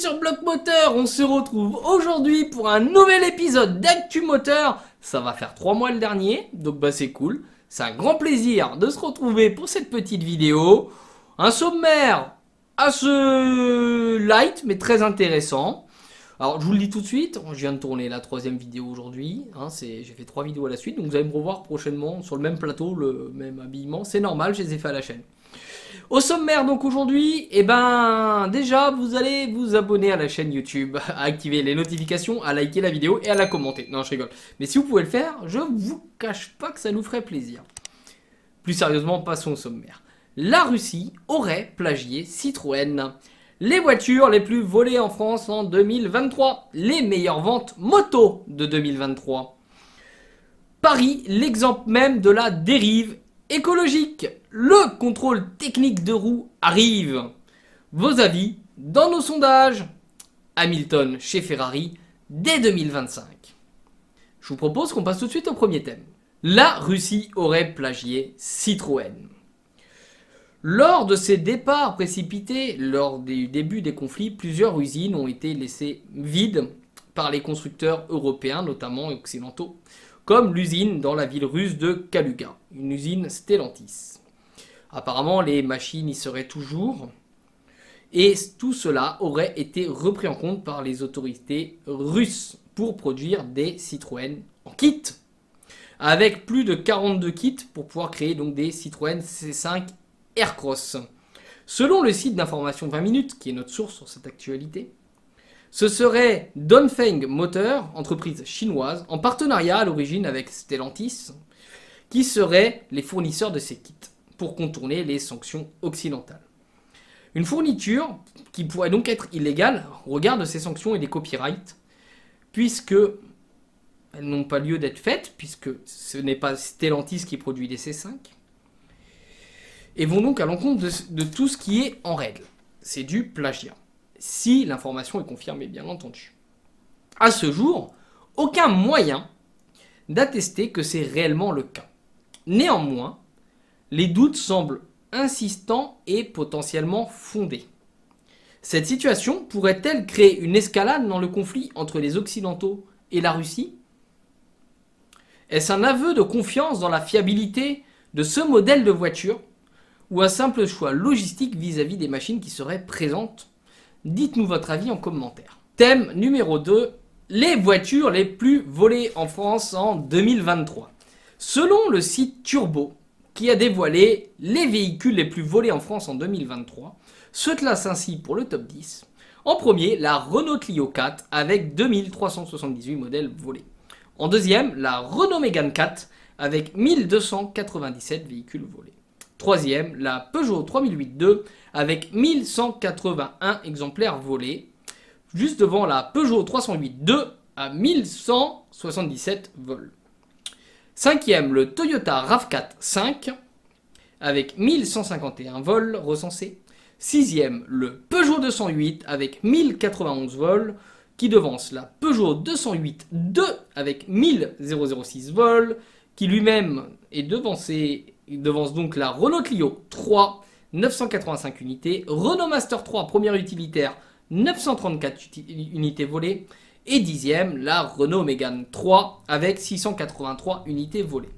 sur Bloc Moteur, on se retrouve aujourd'hui pour un nouvel épisode d'Actu Moteur. Ça va faire 3 mois le dernier, donc bah c'est cool. C'est un grand plaisir de se retrouver pour cette petite vidéo. Un sommaire assez light mais très intéressant. Alors je vous le dis tout de suite, je viens de tourner la 3e vidéo aujourd'hui. J'ai fait 3 vidéos à la suite, donc vous allez me revoir prochainement sur le même plateau, le même habillement. C'est normal, je les ai fait à la chaîne. Au sommaire donc aujourd'hui, déjà vous allez vous abonner à la chaîne YouTube, à activer les notifications, à liker la vidéo et à la commenter. Non, je rigole. Mais si vous pouvez le faire, je vous cache pas que ça nous ferait plaisir. Plus sérieusement, passons au sommaire. La Russie aurait plagié Citroën. Les voitures les plus volées en France en 2023. Les meilleures ventes moto de 2023. Paris, l'exemple même de la dérive écologique. Le contrôle technique de roue arrive. Vos avis dans nos sondages. Hamilton chez Ferrari dès 2025. Je vous propose qu'on passe tout de suite au premier thème. La Russie aurait plagié Citroën. Lors de ces départs précipités, lors du début des conflits, plusieurs usines ont été laissées vides par les constructeurs européens, notamment occidentaux, comme l'usine dans la ville russe de Kaluga, une usine Stellantis. Apparemment, les machines y seraient toujours, et tout cela aurait été repris en compte par les autorités russes pour produire des Citroën en kit, avec plus de 42 kits pour pouvoir créer donc des Citroën C5 Aircross. Selon le site d'information 20 minutes, qui est notre source sur cette actualité, ce serait Dongfeng Motor, entreprise chinoise, en partenariat à l'origine avec Stellantis, qui seraient les fournisseurs de ces kits, pour contourner les sanctions occidentales. Une fourniture qui pourrait donc être illégale au regard de ces sanctions et des copyrights, puisque elles n'ont pas lieu d'être faites, puisque ce n'est pas Stellantis qui produit les C5, et vont donc à l'encontre de tout ce qui est en règle. C'est du plagiat, si l'information est confirmée, bien entendu. À ce jour, aucun moyen d'attester que c'est réellement le cas. Néanmoins, les doutes semblent insistants et potentiellement fondés. Cette situation pourrait-elle créer une escalade dans le conflit entre les Occidentaux et la Russie? Est-ce un aveu de confiance dans la fiabilité de ce modèle de voiture ou un simple choix logistique vis-à-vis des machines qui seraient présentes? Dites-nous votre avis en commentaire. Thème numéro 2, les voitures les plus volées en France en 2023. Selon le site Turbo, qui a dévoilé les véhicules les plus volés en France en 2023, se classe ainsi pour le top 10. En premier, la Renault Clio 4 avec 2378 modèles volés. En deuxième, la Renault Mégane 4 avec 1297 véhicules volés. Troisième, la Peugeot 3008-2 avec 1181 exemplaires volés. Juste devant la Peugeot 308-2 à 1177 vols. Cinquième, le Toyota RAV4 5 avec 1151 vols recensés. Sixième, le Peugeot 208 avec 1091 vols qui devance la Peugeot 208-2 avec 1006 vols qui lui-même est devance donc la Renault Clio 3, 985 unités, Renault Master 3 première utilitaire, 934 unités volées, et 10e, la Renault Mégane 3 avec 683 unités volées.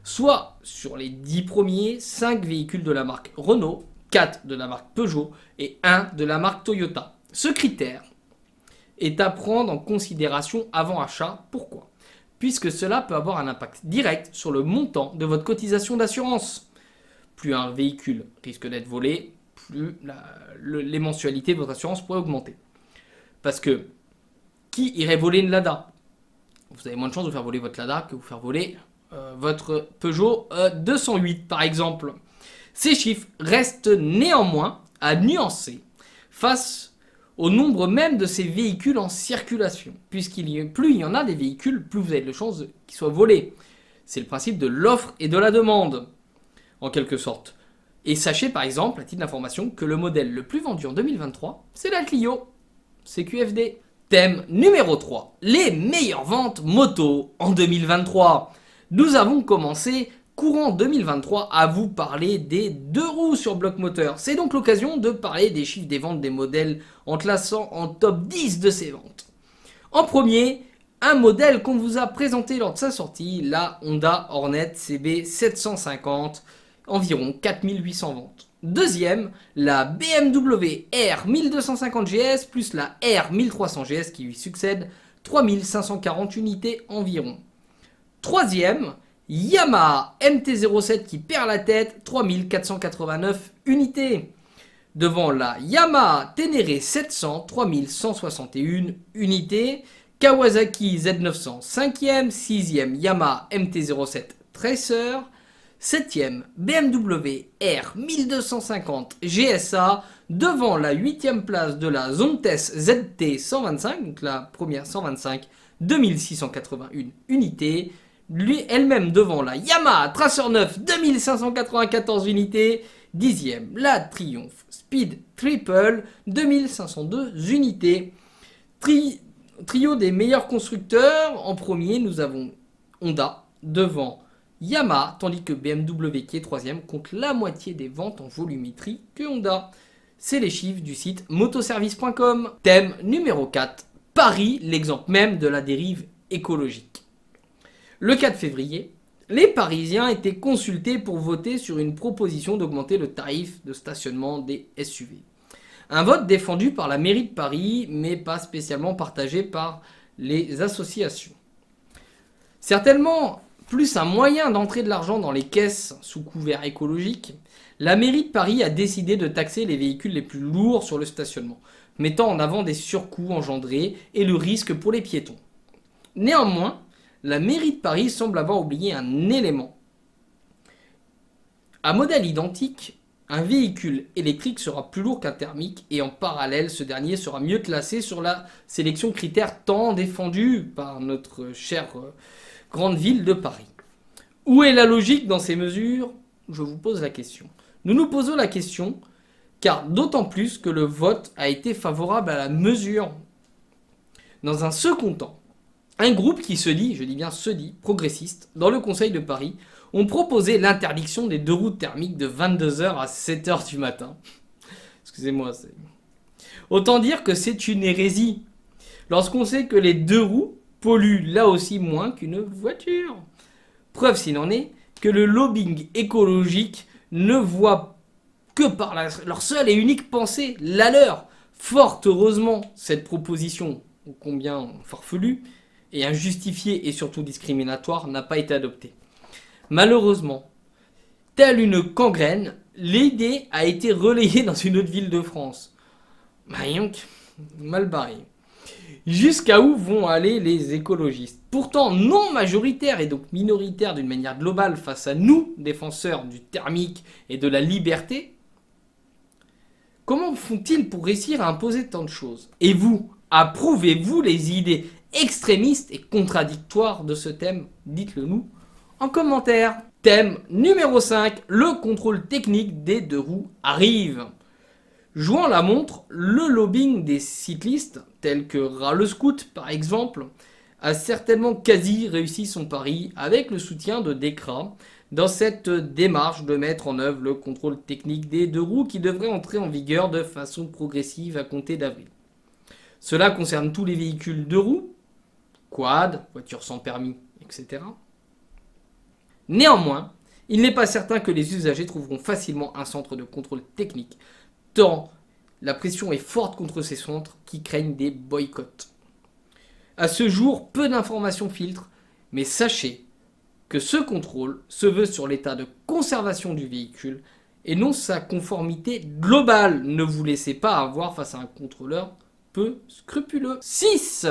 Soit sur les 10 premiers, 5 véhicules de la marque Renault, 4 de la marque Peugeot et 1 de la marque Toyota. Ce critère est à prendre en considération avant achat. Pourquoi? Puisque cela peut avoir un impact direct sur le montant de votre cotisation d'assurance. Plus un véhicule risque d'être volé, plus les mensualités de votre assurance pourraient augmenter. Parce que qui irait voler une Lada? Vous avez moins de chances de faire voler votre Lada que de vous faire voler votre Peugeot 208 par exemple. Ces chiffres restent néanmoins à nuancer face au nombre même de ces véhicules en circulation. Plus il y en a des véhicules, plus vous avez de chances qu'ils soient volés. C'est le principe de l'offre et de la demande, en quelque sorte. Et sachez par exemple, à titre d'information, que le modèle le plus vendu en 2023, c'est la Clio CQFD. Thème numéro 3, les meilleures ventes moto en 2023. Nous avons commencé courant 2023 à vous parler des deux roues sur bloc moteur. C'est donc l'occasion de parler des chiffres des ventes des modèles en classant en top 10 de ces ventes. En premier, un modèle qu'on vous a présenté lors de sa sortie, la Honda Hornet CB 750, environ 4800 ventes. Deuxième, la BMW R 1250 GS plus la R 1300 GS qui lui succède, 3540 unités environ. Troisième, Yamaha MT-07 qui perd la tête, 3489 unités. Devant la Yamaha Ténéré 700, 3161 unités. Kawasaki Z900 5e, 6e Yamaha MT-07 Tracer, 7e BMW R 1250 GSA, devant la 8e place de la Zontes ZT 125, donc la première 125, 2681 unités. Lui, elle-même devant la Yamaha Tracer 9, 2594 unités. 10e, la Triumph Speed Triple, 2502 unités. Trio des meilleurs constructeurs. En premier, nous avons Honda devant Yamaha, tandis que BMW qui est 3e compte la moitié des ventes en volumétrie que Honda. C'est les chiffres du site motoservice.com. Thème numéro 4, Paris, l'exemple même de la dérive écologique. Le 4 février, les Parisiens étaient consultés pour voter sur une proposition d'augmenter le tarif de stationnement des SUV. Un vote défendu par la mairie de Paris, mais pas spécialement partagé par les associations. Certainement plus un moyen d'entrer de l'argent dans les caisses sous couvert écologique, la mairie de Paris a décidé de taxer les véhicules les plus lourds sur le stationnement, mettant en avant des surcoûts engendrés et le risque pour les piétons. Néanmoins, la mairie de Paris semble avoir oublié un élément. À modèle identique, un véhicule électrique sera plus lourd qu'un thermique et en parallèle, ce dernier sera mieux classé sur la sélection critères tant défendue par notre chère grande ville de Paris. Où est la logique dans ces mesures? Je vous pose la question. Nous nous posons la question car d'autant plus que le vote a été favorable à la mesure. Dans un second temps, un groupe qui se dit, je dis bien se dit, progressiste, dans le Conseil de Paris, ont proposé l'interdiction des deux roues thermiques de 22h à 7h du matin. Excusez-moi, c'est... Autant dire que c'est une hérésie, lorsqu'on sait que les deux roues polluent là aussi moins qu'une voiture. Preuve s'il en est que le lobbying écologique ne voit que par leur seule et unique pensée, la leur. Fort heureusement, cette proposition, ô combien farfelue, et injustifiée et surtout discriminatoire, n'a pas été adoptée. Malheureusement, telle une gangrène, l'idée a été relayée dans une autre ville de France. Mal barré. Jusqu'à où vont aller les écologistes? Pourtant non majoritaires et donc minoritaires d'une manière globale face à nous, défenseurs du thermique et de la liberté. Comment font-ils pour réussir à imposer tant de choses? Et vous, approuvez-vous les idées extrémistes et contradictoires de ce thème? Dites-le nous en commentaire. Thème numéro 5, le contrôle technique des deux roues arrive. Jouant la montre, le lobbying des cyclistes, tels que Rallescout par exemple, a certainement quasi réussi son pari avec le soutien de DECRA dans cette démarche de mettre en œuvre le contrôle technique des deux roues qui devrait entrer en vigueur de façon progressive à compter d'avril. Cela concerne tous les véhicules deux roues, quad, voitures sans permis, etc. Néanmoins, il n'est pas certain que les usagers trouveront facilement un centre de contrôle technique, tant la pression est forte contre ces centres qui craignent des boycotts. À ce jour, peu d'informations filtrent, mais sachez que ce contrôle se veut sur l'état de conservation du véhicule et non sa conformité globale. Ne vous laissez pas avoir face à un contrôleur peu scrupuleux. 6.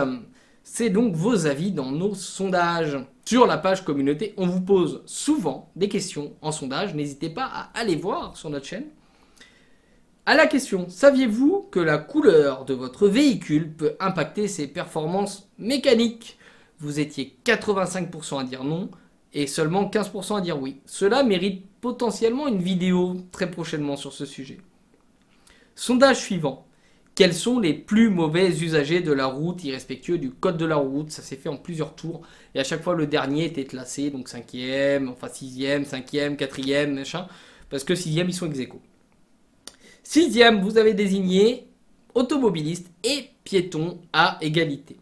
C'est donc vos avis dans nos sondages. Sur la page communauté, on vous pose souvent des questions en sondage. N'hésitez pas à aller voir sur notre chaîne. À la question, saviez-vous que la couleur de votre véhicule peut impacter ses performances mécaniques? Vous étiez 85% à dire non et seulement 15% à dire oui. Cela mérite potentiellement une vidéo très prochainement sur ce sujet. Sondage suivant. quels sont les plus mauvais usagers de la route, irrespectueux du code de la route. Ça s'est fait en plusieurs tours. Et à chaque fois, le dernier était classé, donc 5e, enfin 6e, 5e, 4e, machin. Parce que 6e, ils sont ex aequo. 6e, vous avez désigné automobilistes et piétons à égalité.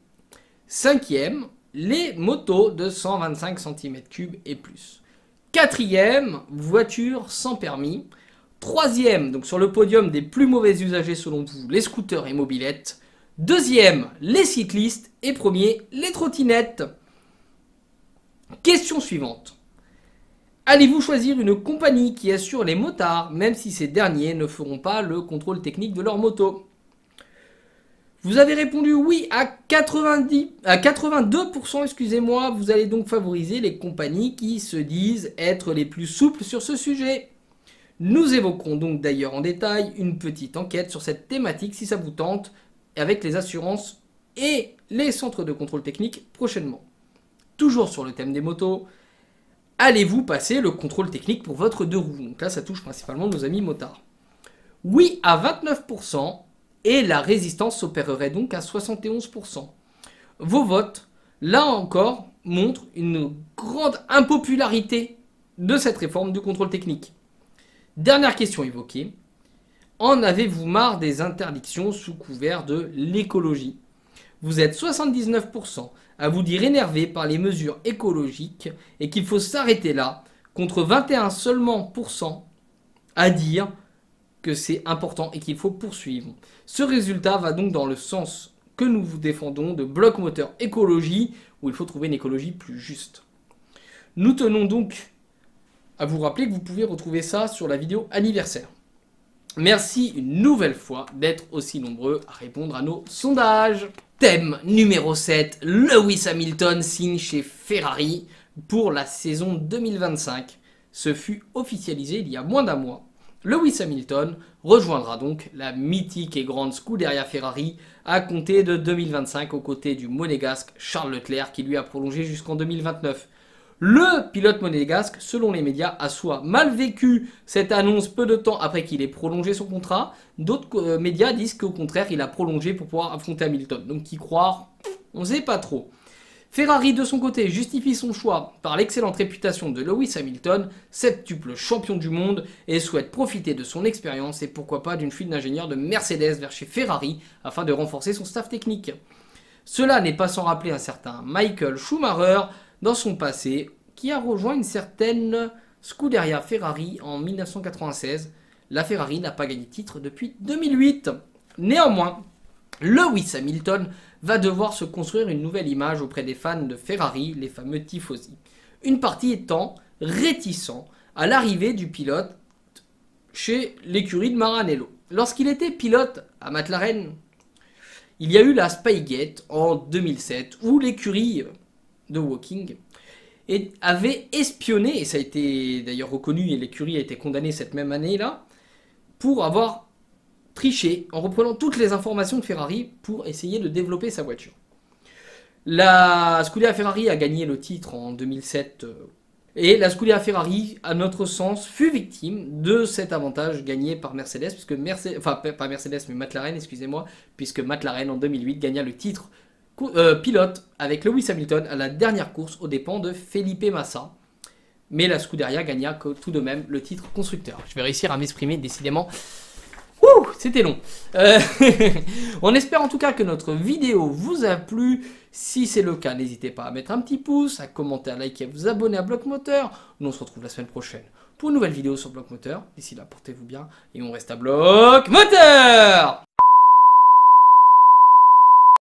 5e, les motos de 125 cm3 et plus. 4e, voitures sans permis. 3e, donc sur le podium des plus mauvais usagers selon vous, les scooters et mobylettes. 2e, les cyclistes. Et 1er, les trottinettes. Question suivante. Allez-vous choisir une compagnie qui assure les motards, même si ces derniers ne feront pas le contrôle technique de leur moto? Vous avez répondu oui à 82%, excusez-moi. Vous allez donc favoriser les compagnies qui se disent être les plus souples sur ce sujet. Nous évoquerons donc d'ailleurs en détail une petite enquête sur cette thématique si ça vous tente, avec les assurances et les centres de contrôle technique prochainement. Toujours sur le thème des motos, allez-vous passer le contrôle technique pour votre deux roues? Donc là, ça touche principalement nos amis motards. Oui à 29%. Et la résistance s'opérerait donc à 71%. Vos votes, là encore, montrent une grande impopularité de cette réforme du contrôle technique. Dernière question évoquée. En avez-vous marre des interdictions sous couvert de l'écologie? Vous êtes 79% à vous dire énervé par les mesures écologiques et qu'il faut s'arrêter là, contre 21 seulement % à dire que c'est important et qu'il faut poursuivre. Ce résultat va donc dans le sens que nous vous défendons de bloc moteur écologie, où il faut trouver une écologie plus juste. Nous tenons donc à vous rappeler que vous pouvez retrouver ça sur la vidéo anniversaire. Merci une nouvelle fois d'être aussi nombreux à répondre à nos sondages. Thème numéro 7, Lewis Hamilton signe chez Ferrari pour la saison 2025. Ce fut officialisé il y a moins d'un mois. Lewis Hamilton rejoindra donc la mythique et grande Scuderia Ferrari à compter de 2025 aux côtés du monégasque Charles Leclerc qui lui a prolongé jusqu'en 2029. Le pilote monégasque, selon les médias, a soit mal vécu cette annonce peu de temps après qu'il ait prolongé son contrat. D'autres médias disent qu'au contraire, il a prolongé pour pouvoir affronter Hamilton. Donc qui croire, on ne sait pas trop. Ferrari, de son côté, justifie son choix par l'excellente réputation de Lewis Hamilton, septuple champion du monde, et souhaite profiter de son expérience et pourquoi pas d'une fuite d'ingénieurs de Mercedes vers chez Ferrari afin de renforcer son staff technique. Cela n'est pas sans rappeler un certain Michael Schumacher dans son passé, qui a rejoint une certaine Scuderia Ferrari en 1996. La Ferrari n'a pas gagné de titre depuis 2008. Néanmoins, Lewis Hamilton va devoir se construire une nouvelle image auprès des fans de Ferrari, les fameux tifosi. Une partie étant réticent à l'arrivée du pilote chez l'écurie de Maranello. Lorsqu'il était pilote à McLaren, il y a eu la Spygate en 2007 où l'écurie de Woking avait espionné, et ça a été d'ailleurs reconnu et l'écurie a été condamnée cette même année-là, pour avoir triché en reprenant toutes les informations de Ferrari pour essayer de développer sa voiture. La Scuderia Ferrari a gagné le titre en 2007 et la Scuderia Ferrari, à notre sens, fut victime de cet avantage gagné par Mercedes, puisque pas Mercedes mais McLaren, excusez-moi, puisque McLaren en 2008 gagna le titre pilote avec Lewis Hamilton à la dernière course aux dépens de Felipe Massa. Mais la Scuderia gagna tout de même le titre constructeur. Je vais réussir à m'exprimer décidément. Ouh, c'était long. On espère en tout cas que notre vidéo vous a plu. Si c'est le cas, n'hésitez pas à mettre un petit pouce, à commenter, à liker, à vous abonner à Bloc Moteur. Nous on se retrouve la semaine prochaine pour une nouvelle vidéo sur Bloc Moteur. D'ici là, portez-vous bien et on reste à Bloc Moteur.